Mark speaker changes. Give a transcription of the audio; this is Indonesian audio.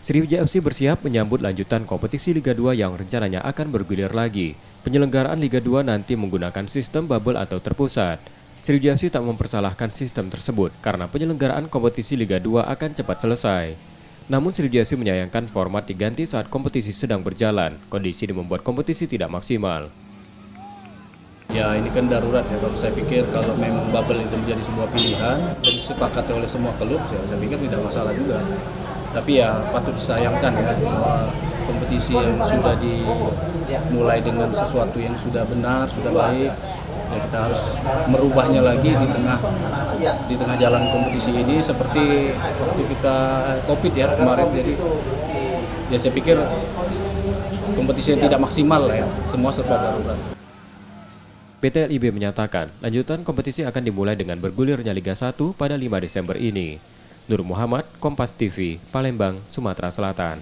Speaker 1: Sriwijaya FC bersiap menyambut lanjutan kompetisi Liga 2 yang rencananya akan bergulir lagi. Penyelenggaraan Liga 2 nanti menggunakan sistem bubble atau terpusat. Sriwijaya FC tak mempersalahkan sistem tersebut karena penyelenggaraan kompetisi Liga 2 akan cepat selesai. Namun Sriwijaya FC menyayangkan format diganti saat kompetisi sedang berjalan. Kondisi ini membuat kompetisi tidak maksimal.
Speaker 2: Ya ini kan darurat ya, kalau saya pikir kalau memang bubble itu menjadi sebuah pilihan dan disepakati oleh semua klub, saya pikir tidak masalah juga. Tapi ya patut disayangkan ya bahwa kompetisi yang sudah dimulai dengan sesuatu yang sudah benar, sudah baik, ya kita harus merubahnya lagi di tengah jalan kompetisi ini seperti waktu kita COVID ya kemarin. Jadi ya saya pikir kompetisi yang tidak maksimal lah ya, semua serba darurat.
Speaker 1: PT LIB menyatakan lanjutan kompetisi akan dimulai dengan bergulirnya Liga 1 pada 5 Desember ini. Nur Muhammad, Kompas TV, Palembang, Sumatera Selatan.